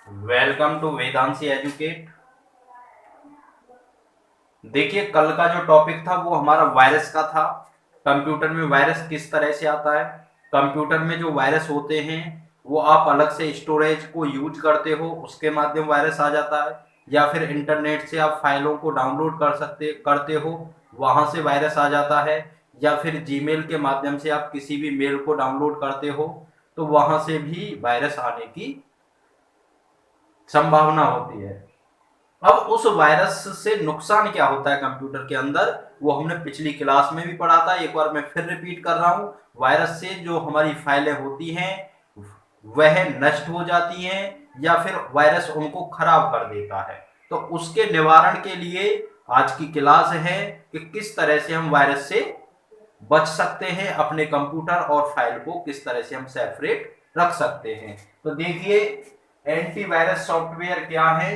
Welcome to Vedanshi educate. देखिए, कल का जो टॉपिक था वो हमारा वायरस का था। कंप्यूटर में वायरस किस तरह से आता है। कंप्यूटर में जो वायरस होते हैं वो आप अलग से स्टोरेज को यूज करते हो, उसके माध्यम वायरस आ जाता है, या फिर इंटरनेट से आप फाइलों को डाउनलोड करते हो, वहां से वायरस आ जाता है, या फिर जीमेल के माध्यम से आप किसी भी मेल को डाउनलोड करते हो तो वहां से भी वायरस आने की संभावना होती है। अब उस वायरस से नुकसान क्या होता है कंप्यूटर के अंदर, वो हमने पिछली क्लास में भी पढ़ा था, एक बार मैं फिर रिपीट कर रहा हूं। वायरस से जो हमारी फाइलें होती हैं वह नष्ट हो जाती हैं, या फिर वायरस उनको खराब कर देता है। तो उसके निवारण के लिए आज की क्लास है कि किस तरह से हम वायरस से बच सकते हैं, अपने कंप्यूटर और फाइल को किस तरह से हम सेपरेट रख सकते हैं। तो देखिए, एंटीवायरस सॉफ्टवेयर क्या है।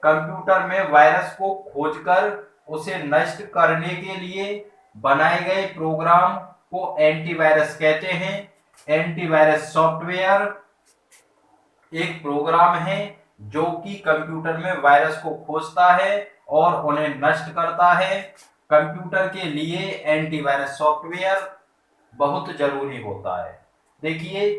कंप्यूटर में वायरस को खोजकर उसे नष्ट करने के लिए बनाए गए प्रोग्राम को एंटीवायरस कहते हैं। एंटीवायरस सॉफ्टवेयर एक प्रोग्राम है जो कि कंप्यूटर में वायरस को खोजता है और उन्हें नष्ट करता है। कंप्यूटर के लिए एंटीवायरस सॉफ्टवेयर बहुत जरूरी होता है। देखिए,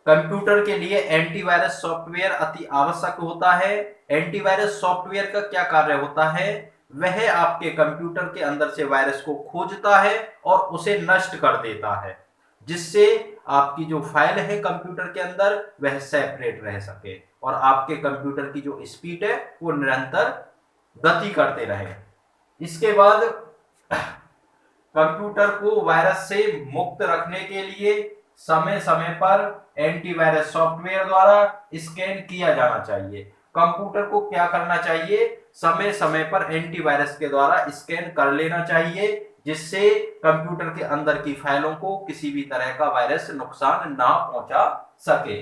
कंप्यूटर के लिए एंटीवायरस सॉफ्टवेयर अति आवश्यक होता है। एंटीवायरस सॉफ्टवेयर का क्या कार्य होता है, वह आपके कंप्यूटर के अंदर से वायरस को खोजता है और उसे नष्ट कर देता है, जिससे आपकी जो फाइल है कंप्यूटर के अंदर वह सेपरेट रह सके और आपके कंप्यूटर की जो स्पीड है वो निरंतर गति करते रहे। इसके बाद कंप्यूटर को वायरस से मुक्त रखने के लिए समय समय पर एंटीवायरस सॉफ्टवेयर द्वारा स्कैन किया जाना चाहिए। कंप्यूटर को क्या करना चाहिए, समय समय पर एंटीवायरस के द्वारा स्कैन कर लेना चाहिए, जिससे कंप्यूटर के अंदर की फाइलों को किसी भी तरह का वायरस नुकसान ना पहुंचा सके।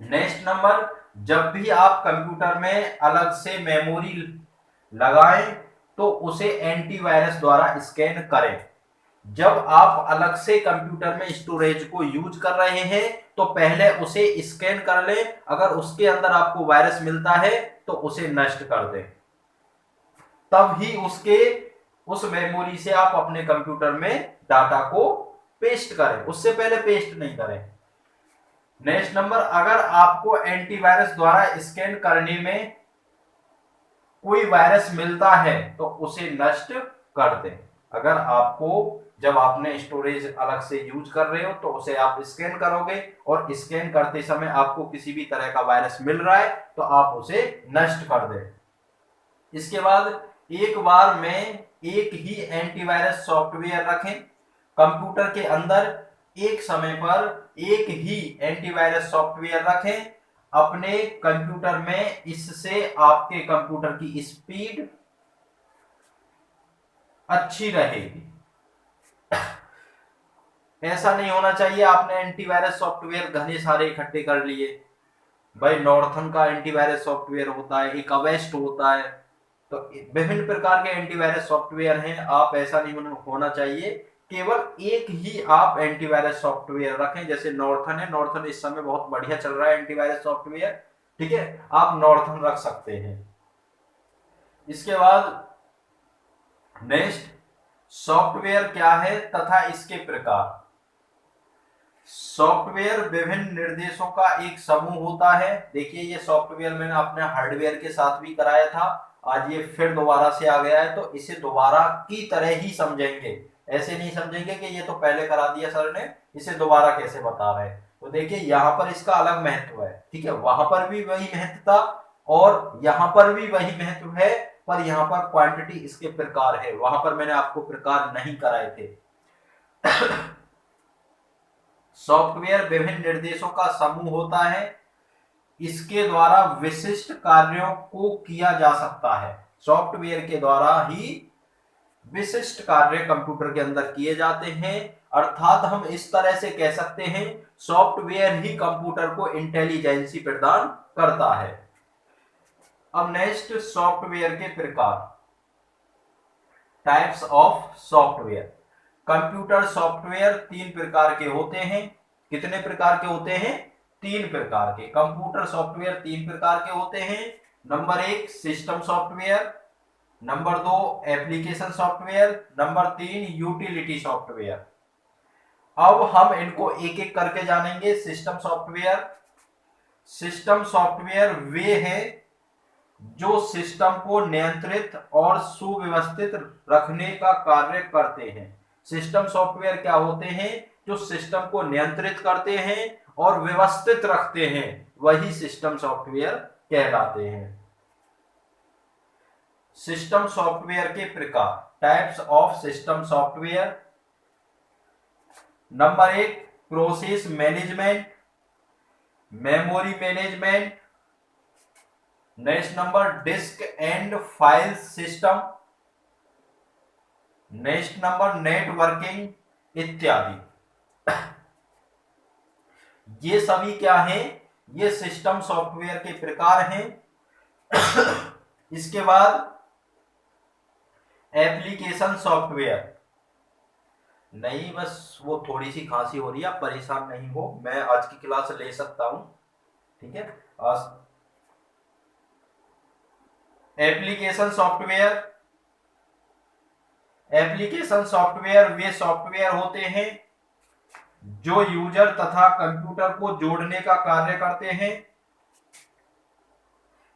नेक्स्ट नंबर, जब भी आप कंप्यूटर में अलग से मेमोरी लगाएं तो उसे एंटीवायरस द्वारा स्कैन करें। जब आप अलग से कंप्यूटर में स्टोरेज को यूज कर रहे हैं तो पहले उसे स्कैन कर लें, अगर उसके अंदर आपको वायरस मिलता है तो उसे नष्ट कर दें, तब ही उस मेमोरी से आप अपने कंप्यूटर में डाटा को पेस्ट करें, उससे पहले पेस्ट नहीं करें। नेक्स्ट नंबर, अगर आपको एंटीवायरस द्वारा स्कैन करने में कोई वायरस मिलता है तो उसे नष्ट कर दें। अगर आपको, जब आपने स्टोरेज अलग से यूज कर रहे हो तो उसे आप स्कैन करोगे और स्कैन करते समय आपको किसी भी तरह का वायरस मिल रहा है तो आप उसे नष्ट कर दें। इसके बाद एक बार में एक ही एंटीवायरस सॉफ्टवेयर रखें। कंप्यूटर के अंदर एक समय पर एक ही एंटीवायरस सॉफ्टवेयर रखें अपने कंप्यूटर में, इससे आपके कंप्यूटर की स्पीड अच्छी रहेगी। ऐसा नहीं होना चाहिए आपने एंटीवायरस सॉफ्टवेयर घने सारे इकट्ठे कर लिए। भाई, नॉर्थन का एंटीवायरस सॉफ्टवेयर होता है, एक अवेस्ट होता है, तो विभिन्न प्रकार के एंटीवायरस सॉफ्टवेयर हैं। आप ऐसा नहीं होना चाहिए, केवल एक ही आप एंटीवायरस सॉफ्टवेयर रखें। जैसे नॉर्थन है, नॉर्थन इस समय बहुत बढ़िया चल रहा है एंटीवायरस सॉफ्टवेयर, ठीक है, आप नॉर्थन रख सकते हैं। इसके बाद नेक्स्ट, सॉफ्टवेयर क्या है तथा इसके प्रकार। सॉफ्टवेयर विभिन्न निर्देशों का एक समूह होता है। देखिए, ये सॉफ्टवेयर मैंने अपने हार्डवेयर के साथ भी कराया था, आज ये फिर दोबारा से आ गया है, तो इसे दोबारा की तरह ही समझेंगे। ऐसे नहीं समझेंगे कि ये तो पहले करा दिया सर ने, इसे दोबारा कैसे बता रहे हैं। तो देखिए, यहाँ पर इसका अलग महत्व है, ठीक है, वहां पर भी वही महत्व था और यहाँ पर भी वही महत्व है, पर यहाँ पर क्वांटिटी इसके प्रकार है, वहां पर मैंने आपको प्रकार नहीं कराए थे। सॉफ्टवेयर विभिन्न निर्देशों का समूह होता है, इसके द्वारा विशिष्ट कार्यों को किया जा सकता है। सॉफ्टवेयर के द्वारा ही विशिष्ट कार्य कंप्यूटर के अंदर किए जाते हैं, अर्थात हम इस तरह से कह सकते हैं सॉफ्टवेयर ही कंप्यूटर को इंटेलिजेंसी प्रदान करता है। अब नेक्स्ट, सॉफ्टवेयर के प्रकार, types of software. Computer software तीन प्रकार के होते हैं। कितने प्रकार के होते हैं? 3 प्रकार के। कंप्यूटर सॉफ्टवेयर 3 प्रकार के होते हैं। Number 1 system software, number 2 application software, number 3 utility software. अब हम इनको एक एक करके जानेंगे। सिस्टम सॉफ्टवेयर, सिस्टम सॉफ्टवेयर वे है जो सिस्टम को नियंत्रित और सुव्यवस्थित रखने का कार्य करते हैं। सिस्टम सॉफ्टवेयर क्या होते हैं? जो सिस्टम को नियंत्रित करते हैं और व्यवस्थित रखते हैं, वही सिस्टम सॉफ्टवेयर कहलाते हैं। सिस्टम सॉफ्टवेयर के प्रकार, types of system software. Number 1 process management, memory management. Next number disk and file system. Next number networking इत्यादि। ये सभी क्या हैं? ये सिस्टम सॉफ्टवेयर के प्रकार हैं। इसके बाद एप्लीकेशन सॉफ्टवेयर। नहीं, बस वो थोड़ी सी खांसी हो रही है, आप परेशान नहीं हो, मैं आज की क्लास ले सकता हूं, ठीक है। आज एप्लीकेशन सॉफ्टवेयर, एप्लीकेशन सॉफ्टवेयर वे सॉफ्टवेयर होते हैं जो यूजर तथा कंप्यूटर को जोड़ने का कार्य करते हैं।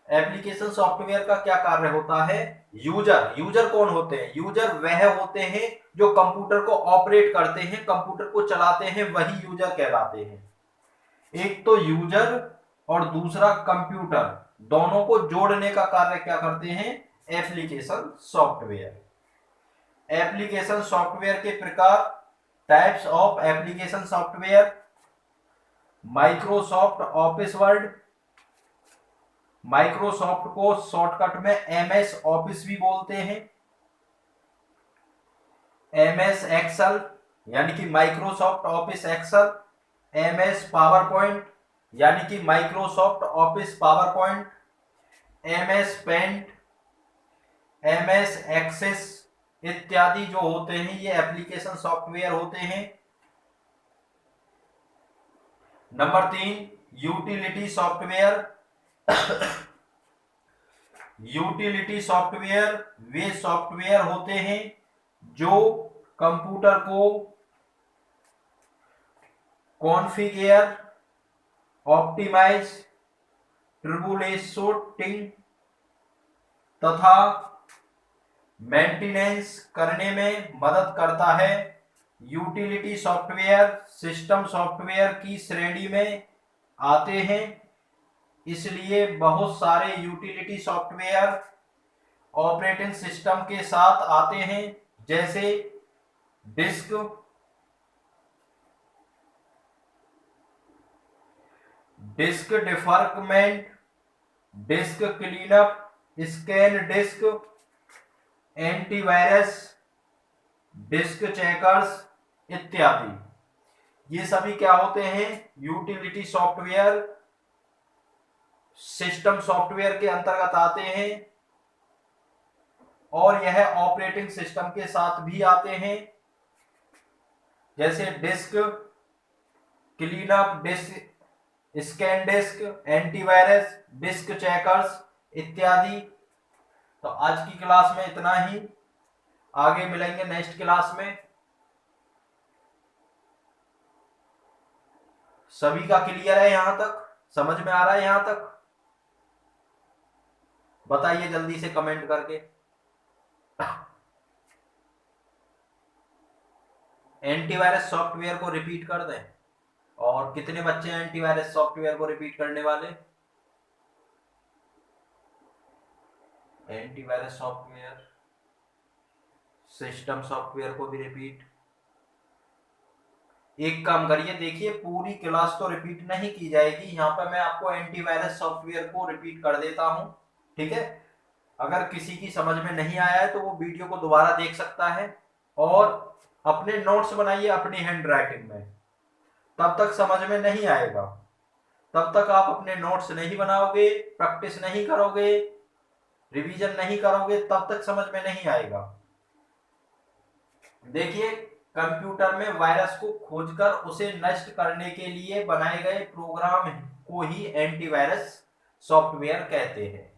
एप्लीकेशन सॉफ्टवेयर का क्या कार्य होता है? यूजर, यूजर कौन होते हैं? यूजर वह होते हैं जो कंप्यूटर को ऑपरेट करते हैं, कंप्यूटर को चलाते हैं, वही यूजर कहलाते हैं। एक तो यूजर और दूसरा कंप्यूटर, दोनों को जोड़ने का कार्य क्या करते हैं? Application software. एप्लीकेशन सॉफ्टवेयर के प्रकार, types of application software. Microsoft Office Word, Microsoft को शॉर्टकट में एमएस ऑफिस भी बोलते हैं। एमएस एक्सेल यानी कि Microsoft Office Excel. MS PowerPoint यानी कि Microsoft Office PowerPoint. MS Paint, MS Access इत्यादि जो होते हैं, ये एप्लीकेशन सॉफ्टवेयर होते हैं। Number 3 utility software. Utility software वे सॉफ्टवेयर होते हैं जो कंप्यूटर को कॉन्फ़िगर, ऑप्टिमाइज, ट्रबुलशूटिंग तथा मेंटेनेंस करने में मदद करता है। यूटिलिटी सॉफ्टवेयर सिस्टम सॉफ्टवेयर की श्रेणी में आते हैं, इसलिए बहुत सारे यूटिलिटी सॉफ्टवेयर ऑपरेटिंग सिस्टम के साथ आते हैं, जैसे disk, disk defragment, disk cleanup, scan disk, antivirus, disk checkers इत्यादि। ये सभी क्या होते हैं? यूटिलिटी सॉफ्टवेयर सिस्टम सॉफ्टवेयर के अंतर्गत आते हैं और यह ऑपरेटिंग सिस्टम के साथ भी आते हैं, जैसे disk cleanup, disk scan disk, antivirus, disk checkers इत्यादि। तो आज की क्लास में इतना ही, आगे मिलेंगे नेक्स्ट क्लास में। सभी का क्लियर है? यहां तक समझ में आ रहा है? यहां तक बताइए जल्दी से कमेंट करके। एंटीवायरस सॉफ्टवेयर को रिपीट कर दें, और कितने बच्चे हैं एंटीवायरस सॉफ्टवेयर को रिपीट करने वाले? एंटीवायरस सॉफ्टवेयर सिस्टम सॉफ्टवेयर को भी रिपीट। एक काम करिए, देखिए पूरी क्लास तो रिपीट नहीं की जाएगी, यहाँ पर मैं आपको एंटीवायरस सॉफ्टवेयर को रिपीट कर देता हूं, ठीक है। अगर किसी की समझ में नहीं आया है तो वो वीडियो को दोबारा देख सकता है, और अपने नोट्स बनाइए अपनी हैंड राइटिंग में, तब तक समझ में नहीं आएगा। तब तक आप अपने नोट्स नहीं बनाओगे, प्रैक्टिस नहीं करोगे, रिवीजन नहीं करोगे, तब तक समझ में नहीं आएगा। देखिए कंप्यूटर में वायरस को खोजकर उसे नष्ट करने के लिए बनाए गए प्रोग्राम को ही एंटीवायरस सॉफ्टवेयर कहते हैं।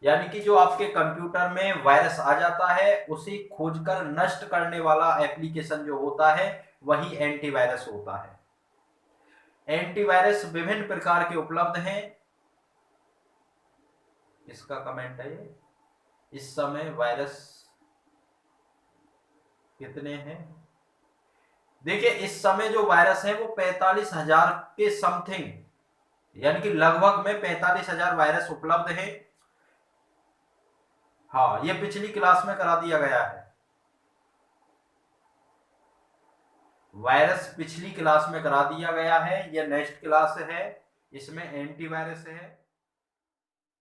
यानी कि जो आपके कंप्यूटर में वायरस आ जाता है उसे खोजकर नष्ट करने वाला एप्लीकेशन जो होता है वही एंटीवायरस होता है। एंटीवायरस विभिन्न प्रकार के उपलब्ध हैं। इसका कमेंट है ये, इस समय वायरस कितने हैं? देखिए इस समय जो वायरस है वो 45,000 के समथिंग, यानी कि लगभग में 45,000 वायरस उपलब्ध है। हाँ, ये पिछली क्लास में करा दिया गया है, वायरस पिछली क्लास में करा दिया गया है, ये नेक्स्ट क्लास है, इसमें एंटीवायरस है।